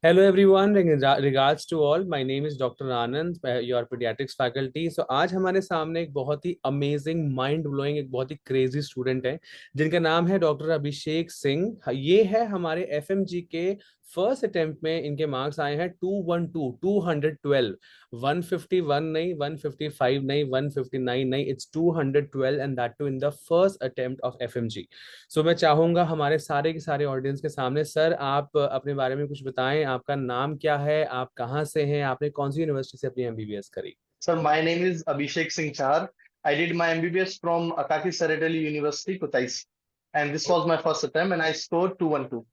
Hello everyone, regards to all. My name is Dr. Anand, your pediatrics faculty. So आज हमारे सामने एक बहुत ही अमेजिंग, माइंड ब्लोइंग, एक बहुत ही क्रेजी स्टूडेंट है जिनका नाम है डॉक्टर अभिषेक सिंह। ये है हमारे एफएमजी के फर्स्ट अटेम्प्ट में इनके मार्क्स आए हैं 212, 212, 151 नहीं, 155 नहीं, 159 नहीं, it's 212 and that too in the first attempt of FMG. So मैं चाहूंगा हमारे सारे के सारे ऑडियंस के सामने, सर आप अपने बारे में कुछ बताएं। आपका नाम क्या है, आप कहाँ से हैं, आपने कौन सी यूनिवर्सिटी से अपनी एमबीबीएस करी? Sir, my name is Abhishek Singh Chahar. I did my MBBS from Akaki Saratali University, Kutais. And this was my first attempt, and I scored 212.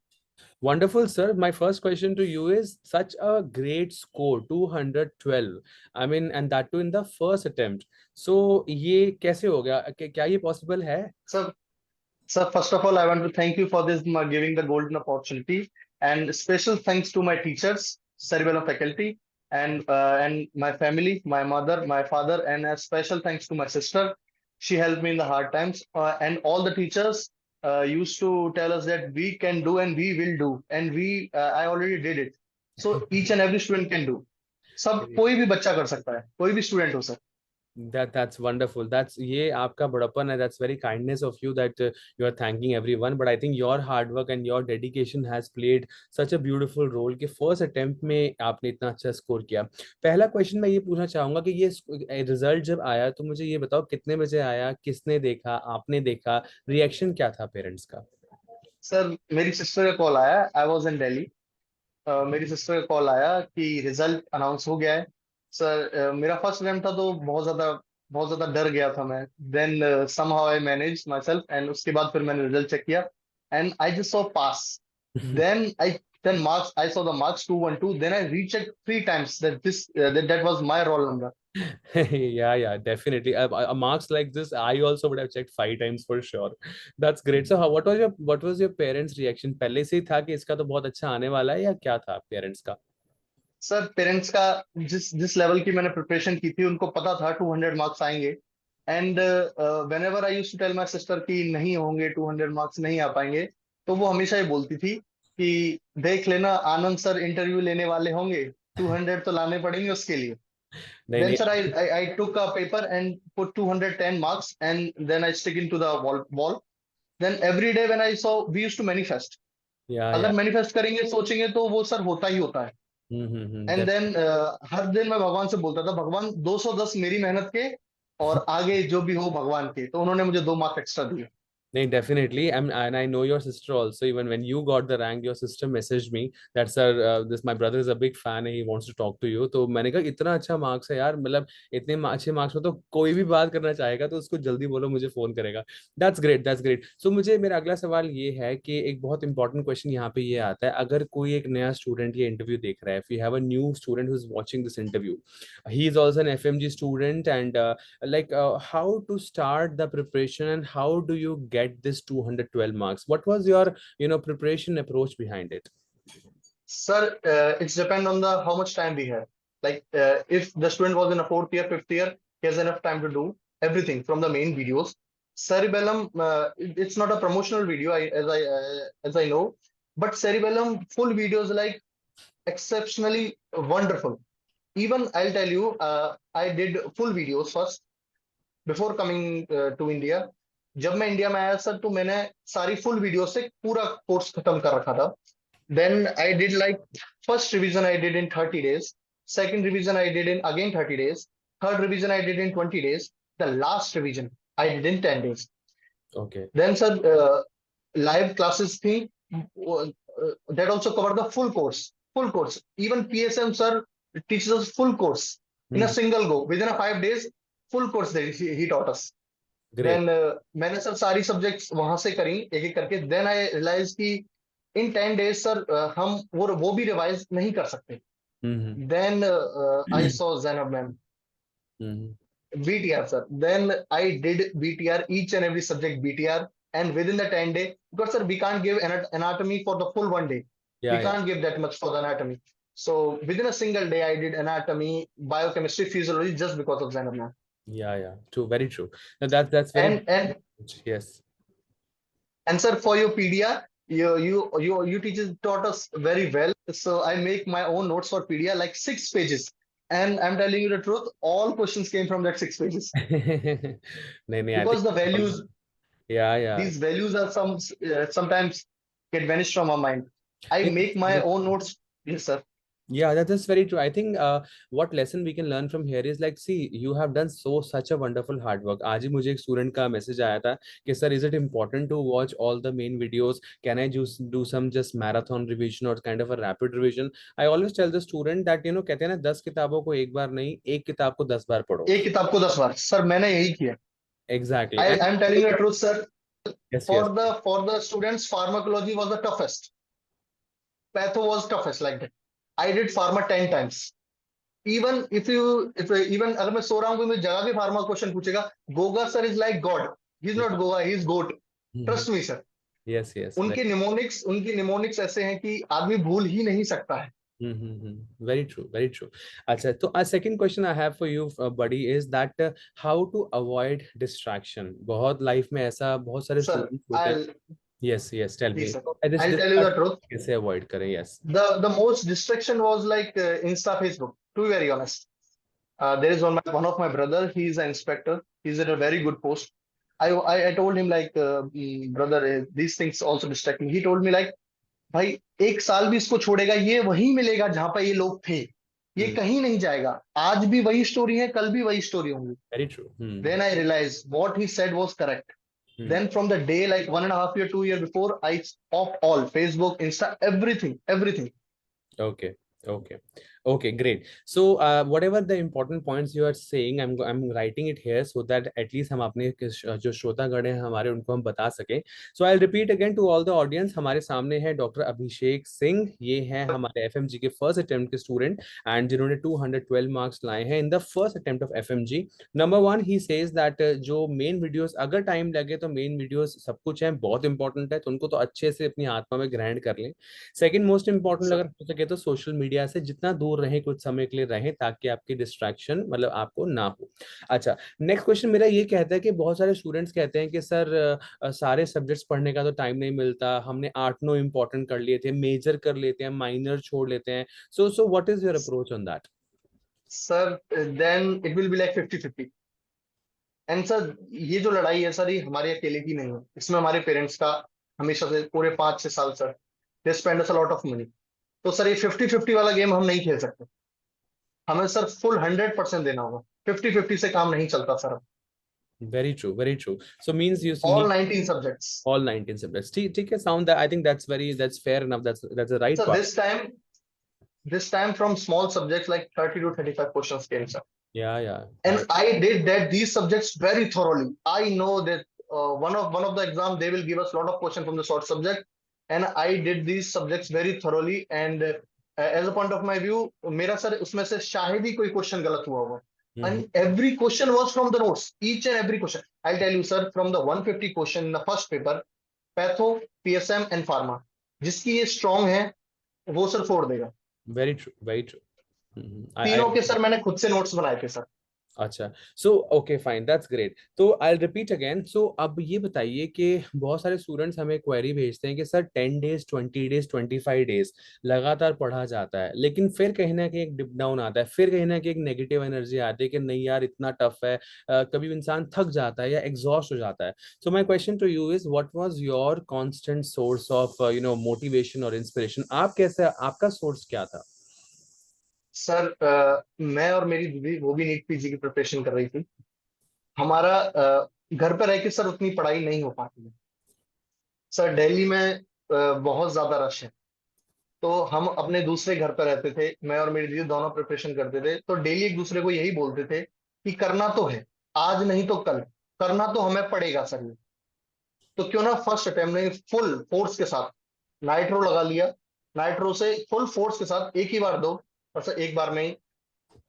Wonderful sir, my first question to you is such a great score 212, I mean and that too in the first attempt. So ये कैसे हो गया, क्या ये possible है? So, sir, first of all, I want to thank you for this giving the golden opportunity, and special thanks to my teachers, cerebellum faculty, and my family, my mother, my father, and a special thanks to my sister. She helped me in the hard times, and all the teachers used to tell us that we can do and we will do, and I already did it. So each and every student can do. सब कोई भी बच्चा कर सकता है, कोई भी student हो सकता That's wonderful. That's ये आपका बड़प्पन है. That's very kindness of you that you are thanking everyone. But I think your hard work and your dedication has played such a beautiful role कि first attempt में आपने इतना अच्छा स्कोर किया. पहला क्वेश्चन मैं ये पूछना चाहूंगा कि ये रिजल्ट जब आया तो मुझे ये बताओ कितने बजे आया, किसने देखा, आपने देखा, रिएक्शन क्या था पेरेंट्स का? है। सर, मेरी सिस्टर का कॉल आया, आई वॉज इन दिल्ली। मेरी सिस्टर का कॉल आया कि रिजल्ट अनाउंस हो गया है। सर, मेरा फर्स्ट अटेम्प्ट था तो बहुत ज्यादा डर गया था मैं। Then somehow I manage myself, and उसके बाद फिर मैंने रिजल्ट चेक किया, and I just saw pass. Then I then marks I saw the marks 212। Then I recheck 3 times that was my roll number. Yeah, definitely. Marks like this, I also would have checked 5 times for sure. That's great. So, what was your parents' reaction? पहले से ही था कि इसका तो बहुत अच्छा आने वाला है, या क्या था पेरेंट्स का? सर, पेरेंट्स का जिस जिस लेवल की मैंने प्रिपरेशन की थी उनको पता था 200 मार्क्स आएंगे। And whenever I use to tell my sister कि नहीं होंगे, 200 मार्क्स नहीं आ पाएंगे, तो वो हमेशा ही बोलती थी कि देख लेना, आनंद सर इंटरव्यू लेने वाले होंगे, 200 तो लाने पड़ेंगे उसके लिए। नहीं देन नहीं। Sir, I took a paper and put 210 marks, and then I stick into the wall. Then every day when I saw, we use to manifest. Yeah. अगर मैनिफेस्ट करेंगे, सोचेंगे, तो वो सर होता ही होता है। एंड That, देन हर दिन मैं भगवान से बोलता था, भगवान 210 मेरी मेहनत के, और आगे जो भी हो भगवान के। तो उन्होंने मुझे 2 मार्क एक्स्ट्रा दिए। no, definitely. And I know your sister also. Even when you got the rank, your sister messaged me that sir, this my brother is a big fan and he wants to talk to you. तो मैंने कहा इतना अच्छा marks है यार, मतलब इतने अच्छे मार्क्स में तो कोई भी बात करना चाहेगा तो उसको जल्दी बोलो, मुझे फोन करेगा. That's great, that's great. So मुझे मेरा अगला सवाल ये है कि एक बहुत इंपॉर्टेंट क्वेश्चन यहाँ पे ये आता है, अगर कोई एक नया स्टूडेंट ये इंटरव्यू देख रहा है, if you have a new student who is watching this interview, he is also an FMG student, and how to start the preparation and how do you get this 212 marks? What was your preparation approach behind it? Sir, it's depend on the how much time we have. Like, if the student was in a fourth year, fifth year, he has enough time to do everything from the main videos. Cerebellum, it's not a promotional video, as I know, but Cerebellum full videos like exceptionally wonderful. Even I'll tell you, I did full videos first before coming to India. जब मैं India में आया sir, तो मैंने सारी full video से पूरा course खत्म कर रखा था। Then I did like, first revision I did in 30 days, second revision I did in again 30 days, third revision I did in 20 days, the last revision I did in 10 days. Okay. Then sir, live classes थी, that also covered the full course. Even PSM sir teaches us full course in a Hmm. single go within a 5 days. Full course he taught us. Great. Then मैंने sir सारी subjects वहां से करी एक एक करके। Then I realise कि इन 10 days sir, हम वो भी रिवाइज नहीं कर सकते। Hmm. Then I saw Zainab ma'am, Hmm. BTR sir. Then I did BTR, each and every subject BTR, and within the 10 day, because sir, we can't give anatomy for the full one day. We Yeah, yeah. can't give that much for the anatomy. So within a single day, I did anatomy, biochemistry, physiology, just because of Zainab ma'am. Yeah, yeah. True, very true. Now that's very And yes. and sir, for your PDR, you teachers taught us very well. So I make my own notes for PDF like 6 pages, and I'm telling you the truth, all questions came from that 6 pages नहीं नहीं, I because the think values, yeah. these values are sometimes get vanished from our mind. I make my own notes. Yes, sir. Yeah, that is very true. I think what lesson we can learn from here is like, see, you have done such a wonderful hard work. आज ही मुझे एक student का message आया था कि sir, is it important to watch all the main videos? Can I just do some just marathon revision or kind of a rapid revision? I always tell the student that कहते हैं ना, 10 किताबों को एक बार नहीं, एक किताब को 10 बार पढ़ो. एक किताब को 10 बार, सर मैंने यही किया. Exactly. I And I'm telling you the truth, sir. yes, For yes. the students, pharmacology was the toughest. Patho was toughest like that. I did pharma 10 times. Even if even अगर मैं सो रहा हूँ, मुझे जगह भी फार्मा क्वेश्चन पूछेगा, Goga sir is like god. He is not Goga, he is goat. Trust me sir. Yes, yes. उनकी mnemonics ऐसे हैं कि आदमी भूल ही नहीं सकता है. Very true, very true. अच्छा, तो a second question I have for you, buddy, is that how to avoid distraction. बहुत लाइफ में ऐसा बहुत सारे सर स्टूडेंट्स होते हैं. आई Yes, yes, tell जी me. Sir, This I this tell you the part truth. कैसे avoid करें? Yes. The most distraction was like Insta, Facebook, to be very honest. There is one of my brother, he is an inspector, he's at a very good post. I told him like brother, these things also distract me. He told me like, भाई एक साल भी इसको छोड़ेगा, ये वहीं मिलेगा जहां पर ये लोग थे, ये Hmm. कहीं नहीं जाएगा. आज भी वही स्टोरी है, कल भी वही स्टोरी होंगी. Very true. Then I realized what he said was correct. Hmm. Then from the day like 1.5 year, 2 year before, I off all Facebook, Insta, everything. Okay. Okay. Okay, great. So whatever the important points you are saying, I'm writing it here so that at least हम अपने जो श्रोतागण हैं हमारे, उनको हम बता सके. So I'll repeat again to all the audience. हमारे सामने है डॉक्टर अभिषेक सिंह. ये हैं हमारे एफएमजी के फर्स्ट अटेम्प्ट के स्टूडेंट एंड जिन्होंने 212 मार्क्स लाए हैं इन the first attempt of FMG. Number one, he says that जो मेन वीडियोस, अगर टाइम लगे तो मेन वीडियोस सब कुछ है, बहुत इंपॉर्टेंट है, तो उनको तो अच्छे से अपनी आत्मा में ग्रहण कर लें. सेकंड मोस्ट इंपॉर्टेंट, Sir, अगर हो सके तो सोशल मीडिया से जितना दूर रहें कुछ समय के लिए रहें, ताकि आपकी डिस्ट्रैक्शन मतलब आपको ना हो. अच्छा, नेक्स्ट क्वेश्चन मेरा ये कहता है कि बहुत सारे स्टूडेंट्स कहते हैं कि सर सारे सब्जेक्ट्स पढ़ने का तो टाइम नहीं मिलता, हमने 8-9 इंपॉर्टेंट कर लिए थे, मेजर कर लेते हैं, माइनर छोड़ लेते हैं. So what is your approach on that? sir, then it will be like 50-50. And sir, ये जो लड़ाई है सर, ये हमारे अकेले की नहीं है. इसमें हमारे पेरेंट्स का हमेशा से पूरे 5-6 साल sir, they spend a lot of money. तो सर ये 50-50 वाला गेम हम नहीं खेल सकते. हमें सर फुल 100% देना होगा. 50-50 से काम नहीं चलता sir. Very true, very true. So means you all need 19 subjects. all 19 subjects. ठीक ठीक है, sound that I think that's fair enough. That's the right sir part. this time from small subjects like 30 to 35 questions came sir. Yeah. And I did that these subjects very thoroughly. I know that one of the exam they will give us a lot of questions from the short subject, and I did these subjects very thoroughly. And as a point of my view, मेरा sir उसमें से शायद ही कोई question गलत हुआ होगा. And every question was from the notes, each and every question. I'll tell you sir, from the 150 question in the first paper, patho, PSM and pharma, जिसकी ये स्ट्रांग है वो सर फोड़ देगा. Very true, very true. तीनों के sir मैंने खुद से नोट्स बनाए थे सर. अच्छा, so okay fine, that's great. तो आई रिपीट अगेन. सो अब ये बताइए कि बहुत सारे स्टूडेंट्स हमें क्वेरी भेजते हैं कि सर 10 डेज, 20 डेज, 25 डेज लगातार पढ़ा जाता है, लेकिन फिर कहीं ना कहीं एक डिप डाउन आता है, फिर कहीं ना कहीं एक नेगेटिव एनर्जी आती है कि नहीं यार इतना टफ है. कभी इंसान थक जाता है या एग्जॉस्ट हो जाता है. So my question to you is, what was your constant source of motivation और इंस्पिरेशन? आप कैसे, आपका सोर्स क्या था? सर मैं और मेरी दीदी, वो भी नीट पीजी की प्रिपरेशन कर रही थी. हमारा घर पर रह के सर उतनी पढ़ाई नहीं हो पाती है सर. दिल्ली में बहुत ज्यादा रश है. तो हम अपने दूसरे घर पर रहते थे, मैं और मेरी दीदी दोनों प्रिपरेशन करते थे. तो डेली एक दूसरे को यही बोलते थे कि करना तो है, आज नहीं तो कल, करना तो हमें पड़ेगा सर ये. तो क्यों ना फर्स्ट अटेम्प्ट में फुल फोर्स के साथ नाइट्रो लगा लिया. नाइट्रो से फुल फोर्स के साथ एक ही बार दो, और सर एक बार में ही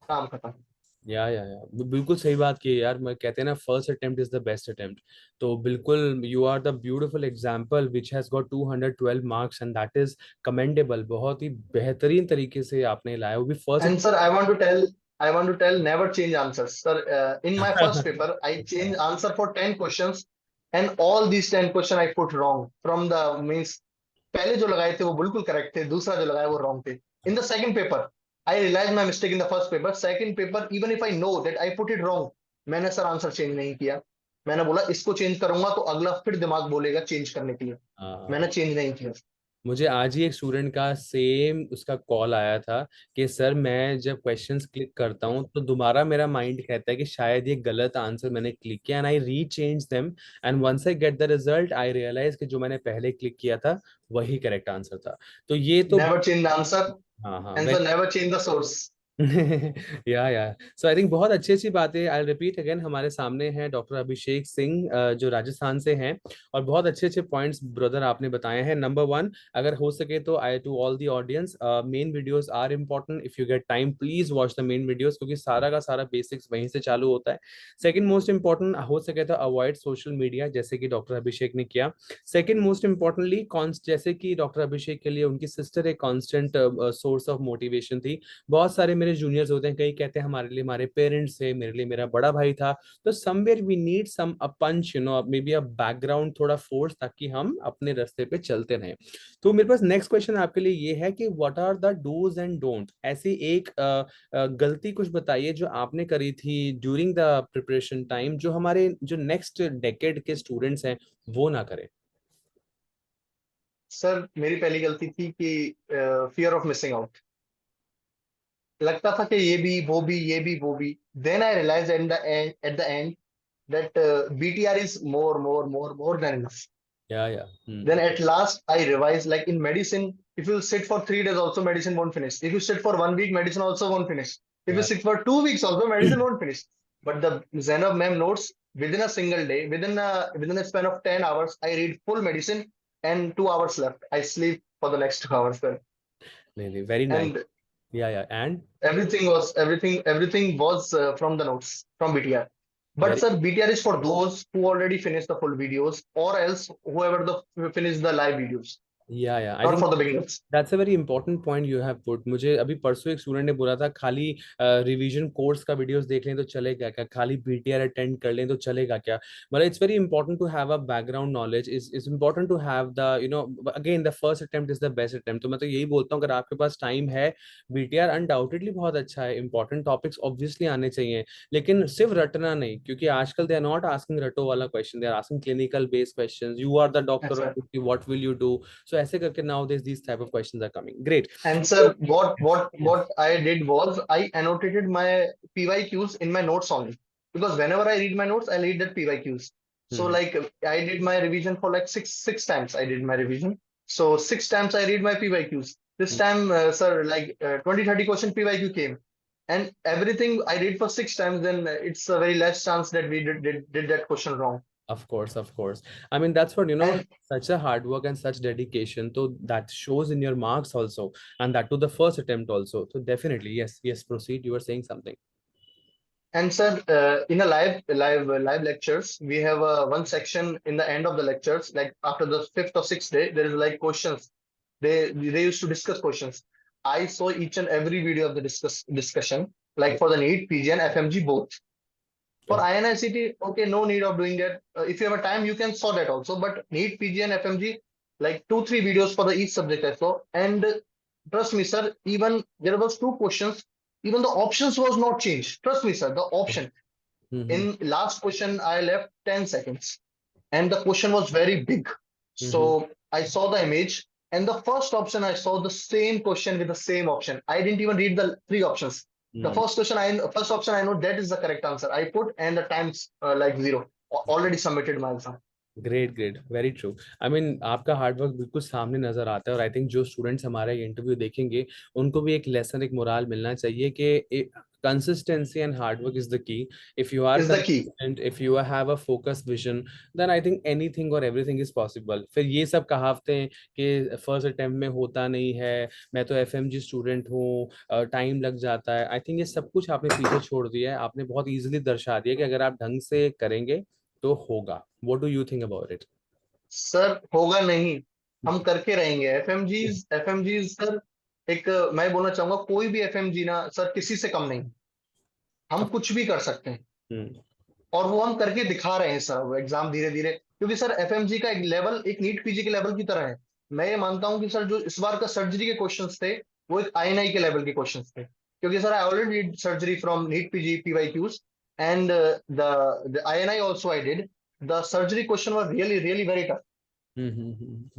काम खत्म. या बिल्कुल सही बात की है यार. मैं कहते हैं ना, first attempt is the best attempt. तो बिल्कुल you are the beautiful example which has got 212 marks and that is commendable. बहुत ही बेहतरीन तरीके से आपने लाया, वो भी first. And sir, I want to tell, never change answers. Sir, in my first paper, I changed answer for 10 questions, and all these 10 questions I put wrong from the means. पहले जो लगाए थे वो बिल्कुल करेक्ट थे, दूसरा जो लगाया वो रॉन्ग थे। In the second paper I realise my mistake in the first paper, second paper even if I know that I put it wrong, मैंने सर आंसर चेंज नहीं किया। मैंने बोला इसको चेंज करूंगा तो अगला फिर दिमाग बोलेगा चेंज करने के लिए, मैंने हाँ, चेंज नहीं किया। मुझे आज ही एक स्टूडेंट का सेम उसका कॉल आया था कि सर मैं जब क्वेश्चंस क्लिक करता हूँ तो दोबारा मेरा माइंड कहता है कि शायद ये गलत आंसर मैंने क्लिक किया, and I rechange them, and once I get the result I realise कि जो मैंने पहले क्लिक किया था वही करेक्ट आंसर था। तो ये तो नेवर चेंज द आंसर हाँ हाँ, and sir never change the source. या सो आई थिंक बहुत अच्छी अच्छी बातें। आई रिपीट अगेन, हमारे सामने हैं डॉक्टर अभिषेक सिंह जो राजस्थान से हैं, और बहुत अच्छे अच्छे पॉइंट्स ब्रदर आपने बताए हैं। नंबर वन, अगर हो सके तो I to all the audience, main videos are important, if you get time please watch the main videos, क्योंकि सारा का सारा बेसिक्स वहीं से चालू होता है। सेकंड मोस्ट इंपॉर्टेंट, हो सके तो अवॉइड सोशल मीडिया, जैसे कि डॉक्टर अभिषेक ने किया। सेकंड मोस्ट इंपॉर्टेंटली, जैसे कि डॉक्टर अभिषेक के लिए उनकी सिस्टर एक कांस्टेंट सोर्स ऑफ मोटिवेशन थी। बहुत सारे मेरे जूनियर्स होते हैं, कई कहते हैं हमारे लिए हमारे पेरेंट्स थे, मेरे लिए मेरा बड़ा भाई था। तो somewhere we need some a punch, you know, maybe a background, थोड़ा फोर्स, ताकि हम अपने रास्ते पे चलते रहें। तो मेरे पास नेक्स्ट क्वेश्चन आपके लिए ये है कि what are the dos and don't, ऐसी एक गलती कुछ बताइए जो आपने करी थी ड्यूरिंग द प्रिपरेशन टाइम, जो हमारे जो नेक्स्ट डेकेड के स्टूडेंट्स हैं वो ना करें। सर मेरी पहली गलती थी कि फियर ऑफ मिसिंग आउट। लगता था कि ये भी वो भी ये भी वो भी, then I realise at the end that BTR is more than enough. या Then at last I revised, like in medicine, if you sit for 3 days, also medicine won't finish. If you sit for 1 week, medicine also won't finish. If you या sit for 2 weeks, also medicine won't finish. But the Zainab ma'am notes, within a single day, within a span of 10 hours, I read full medicine and 2 hours left. I sleep for the next 2 hours then. नहीं नहीं, very nice. And या and everything was from the notes from BTR. But very sir, BTR is for those who already finished the full videos, or else whoever the finish the live videos, या आई not think for the beginners. That's a very important point you have put. मुझे अभी परसों एक student ने बोला था खाली revision course का वीडियोस देख लें तो चलेगा क्या, खाली बीटीआर अटेंड कर लें तो चलेगा क्या। मतलब it's very important to have a background knowledge, is important to have the, you know, again the first attempt is the best attempt. तो मैं तो यही बोलता हूँ, अगर आपके पास टाइम है, बीटीआर अनडाउटेडली बहुत अच्छा है, इंपॉर्टेंट टॉपिक्स ऑब्वियसली आने चाहिए, लेकिन सिर्फ रटना नहीं, क्योंकि आजकल दे आर नॉट आस्किंग रटो वाला question, they are asking clinical based question, you are the Yes, doctor sir. Of, what will you do. So ऐसे करके nowadays these type of questions are coming. Great. And So sir, what what yes. what I did was I annotated my PYQs in my notes only, because whenever I read my notes, I read that PYQs. So Hmm. like I did my revision for like six times. I did my revision. So 6 times I read my PYQs. This Hmm. time, sir, like 20-30 question PYQ came, and everything I did for 6 times. Then it's a very less chance that we did that question wrong. Of course, of course. I mean, that's what, you know, And such a hard work and such dedication. So that shows in your marks also, and that to the first attempt also. So definitely, yes, yes, proceed. You were saying something. And sir, in a live lectures, we have one section in the end of the lectures, like after the fifth or sixth day, there is like questions. They used to discuss questions. I saw each and every video of the discussion, like for the NEET, PG, and FMG both. For Oh, INICT, okay, no need of doing that. If you have a time, you can saw that also. But NEET, PG, and FMG, like 2-3 videos for the each subject I saw. And trust me, sir, even there was two questions. Even the options was not changed. Trust me, sir, the option. mm-hmm. In last question, I left 10 seconds. And the question was very big. Mm-hmm. So I saw the image. And the first option, I saw the same question with the same option. I didn't even read the three options. The Mm. first option I know that is the correct answer. I put and the times like zero. Already submitted my exam. Great great, very true. I mean आपका hard work बिल्कुल सामने नजर आता है, और I think जो students हमारा ये इंटरव्यू देखेंगे उनको भी एक लेसन, एक मोराल मिलना चाहिए कि consistency and hard work is the key. If you are Is the key. Consistent, if you have a focus vision, then I think anything और एवरीथिंग इज पॉसिबल। फिर ये सब कहावतें कि फर्स्ट अटेम्प्ट में होता नहीं है, मैं तो एफएमजी स्टूडेंट हूँ, टाइम लग जाता है, आई थिंक ये सब कुछ आपने पीछे छोड़ दिया है। आपने बहुत इजीली दर्शा दिया कि अगर आप ढंग से करेंगे तो होगा। What do you think about it? Sir होगा नहीं, हम करके रहेंगे। एफएमजीज सर, एक मैं बोलना चाहूंगा, कोई भी एफएमजी ना सर किसी से कम नहीं। हम कुछ भी कर सकते हैं, हम्म। और वो हम करके दिखा रहे हैं सर। वो एग्जाम धीरे धीरे, क्योंकि सर एफएमजी का एक लेवल एक नीट पीजी के लेवल की तरह है। मैं ये मानता हूँ कि सर जो इस बार का सर्जरी के क्वेश्चंस थे वो एक आईएनआई के लेवल के क्वेश्चंस थे, क्योंकि sir I already did surgery from NEET PG PYQs and the INI also I did, the surgery question were really really very tough.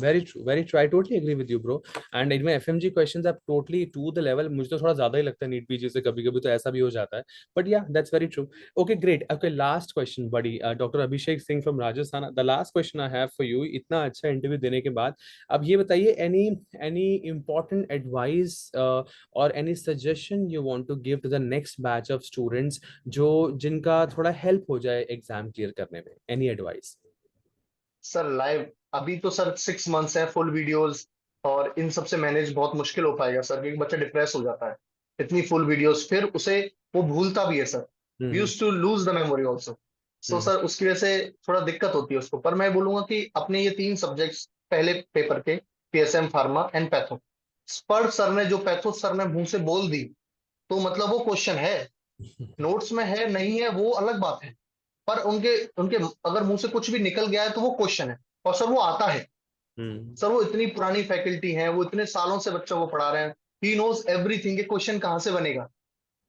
Very true, very true. I totally agree with you, bro. And इनमें FMG questions are totally to the level. मुझे तो थोड़ा ज्यादा ही लगता है NEET PG से, कभी कभी तो ऐसा भी हो जाता है. But yeah, that's very true. Okay, great. Okay, last question, buddy. Dr. Abhishek Singh from Rajasthan. The last question I have for you. इतना अच्छा इंटरव्यू देने के बाद अब ये बताइए, any important advice or any suggestion you want to give to the next batch of students जो जिनका थोड़ा help हो जाए एग्जाम क्लियर करने में? Any advice? सर लाइव अभी तो सर 6 मंथ्स है, फुल वीडियोस और इन सब से मैनेज बहुत मुश्किल हो पाएगा सर, क्योंकि बच्चा डिप्रेस हो जाता है इतनी फुल वीडियोस, फिर उसे वो भूलता भी है sir, hmm use to lose the memory also. So hmm sir उसकी वजह से थोड़ा दिक्कत होती है उसको. पर मैं बोलूंगा कि अपने ये 3 सब्जेक्ट्स पहले पेपर के, पीएसएम, फार्मा एंड पैथो, पर सर ने जो पैथो सर ने मुंह से बोल दी तो मतलब वो क्वेश्चन है, नोट्स में है नहीं है वो अलग बात है, पर उनके उनके अगर मुंह से कुछ भी निकल गया है तो वो क्वेश्चन है, और सर वो आता है. हम्म सर वो इतनी पुरानी फैकल्टी है, वो इतने सालों से बच्चों को पढ़ा रहे हैं, ही नोज एवरीथिंग, के क्वेश्चन कहाँ से बनेगा,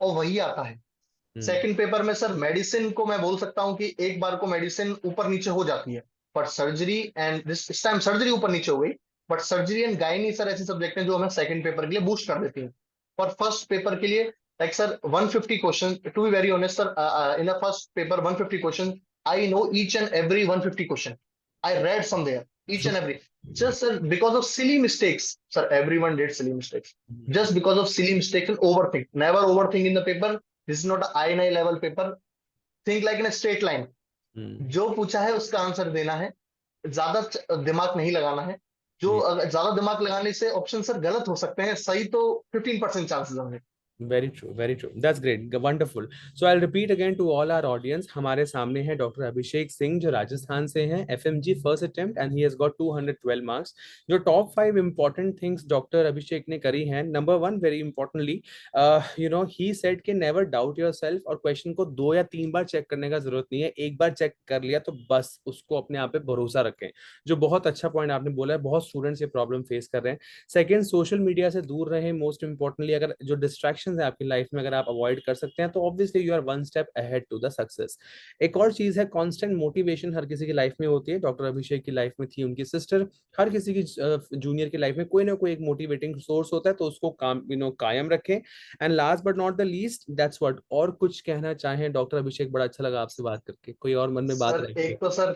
और वही आता है. हम्म सेकंड पेपर में सर मेडिसिन को मैं बोल सकता हूँ कि एक बार को मेडिसिन ऊपर नीचे हो जाती है, पर surgery and this time surgery ऊपर नीचे हो गई, but surgery and gynae sir ऐसे सब्जेक्ट हैं जो हमें सेकंड पेपर के लिए बूस्ट कर देती हैं. पर फर्स्ट पेपर के लिए like sir 150 question, to be very honest sir, in the first paper 150 question, I know each and every 150 question, I read somewhere each and every, just sir because of silly mistakes, sir everyone did silly mistakes, just because of silly mistakes and overthink, never overthink in the paper. This is not a I9 level paper. Think like in a straight line. हम्म जो पूछा है उसका answer देना है, ज्यादा दिमाग नहीं लगाना है. जो जी. अगर ज्यादा दिमाग लगाने से ऑप्शन सर गलत हो सकते हैं, सही तो 15% चांसेस होंगे. Very true, very true. That's great, wonderful. So I'll repeat again to all our audience. हमारे सामने है डॉक्टर अभिषेक सिंह जो राजस्थान से हैं, FMG first attempt and he has got 212 marks. जो टॉप 5 इंपॉर्टेंट थिंग्स डॉक्टर अभिषेक ने करी हैं, number 1 very importantly, he said कि नेवर डाउट योरसेल्फ, और क्वेश्चन को 2 या 3 बार चेक करने का जरूरत नहीं है, एक बार चेक कर लिया तो बस उसको अपने आप पे भरोसा रखें. जो बहुत अच्छा पॉइंट आपने बोला है, बहुत स्टूडेंट्स ये प्रॉब्लम फेस कर रहे हैं. सेकेंड, सोशल मीडिया से दूर रहें. मोस्ट इंपॉर्टेंटली, अगर जो डिस्ट्रैक्शन है आपकी लाइफ में अगर आप अवॉइड कर सकते हैं तो obviously you are one step ahead to the success. एक और चीज है, कांस्टेंट मोटिवेशन हर किसी की लाइफ में होती है. डॉक्टर अभिषेक की लाइफ में थी, उनकी सिस्टर, हर किसी की जूनियर की लाइफ में कोई ना कोई एक मोटिवेटिंग सोर्स होता है, तो उसको काम कायम रखें. And last but not the least, that's what. और कुछ कहना चाहें डॉक्टर अभिषेक? बड़ा अच्छा लगा आपसे बात करके. कोई और मन में बात सर रही? एक तो सर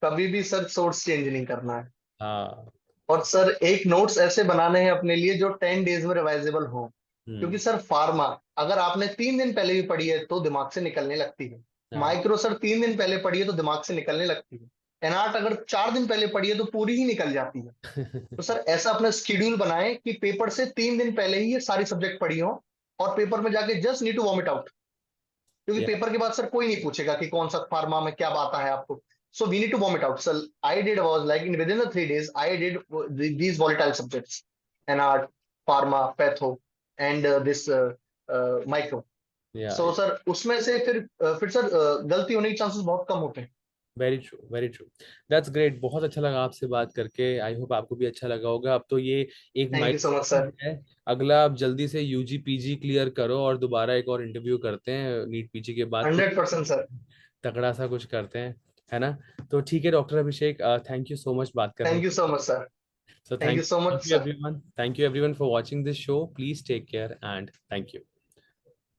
कभी भी सर सोर्स चेंज नहीं करना है, हाँ. और सर एक नोट्स ऐसे बनाने हैं अपने लिए जो 10 डेज में रिवाइजेबल हो. क्योंकि हम्म सर फार्मा अगर आपने 3 दिन पहले भी पढ़ी है तो दिमाग से निकलने लगती है, हाँ. माइक्रो सर 3 दिन पहले पढ़ी है तो दिमाग से निकलने लगती है, एनआर्ट अगर 4 दिन पहले पढ़ी है तो पूरी ही निकल जाती है. तो सर ऐसा अपना स्केड्यूल बनाएं कि पेपर से 3 दिन पहले ही ये सारी सब्जेक्ट पढ़ी हो, और पेपर में जाके just need to vomit out, क्योंकि Yeah. पेपर के बाद सर कोई नहीं पूछेगा कि कौन सा फार्मा में क्या आता है आपको. So we need to vomit out. So I did was like in within the 3 days, I did these volatile subjects, NR, pharma, patho, and this micro. Yeah, So yeah. sir उसमें से फिर sir गलती होने के chances बहुत कम होते हैं. Very true, very true. That's great. बहुत अच्छा लगा आपसे बात करके. आई होप आपको भी अच्छा लगा होगा. अब तो ये एक thank you so much milestone sir. है. अगला आप जल्दी से यूजी पीजी क्लियर करो और दोबारा एक और इंटरव्यू करते हैं. नीट पीजी के बाद कुछ 100% सर. तगड़ा सा कुछ करते हैं, है ना? तो ठीक है doctor Abhishek, thank you so much बात करने थैंक के यू सो मच सर. लिए. So thank you so much thank you sir. Everyone, thank you everyone for watching this show. Please take care and thank you.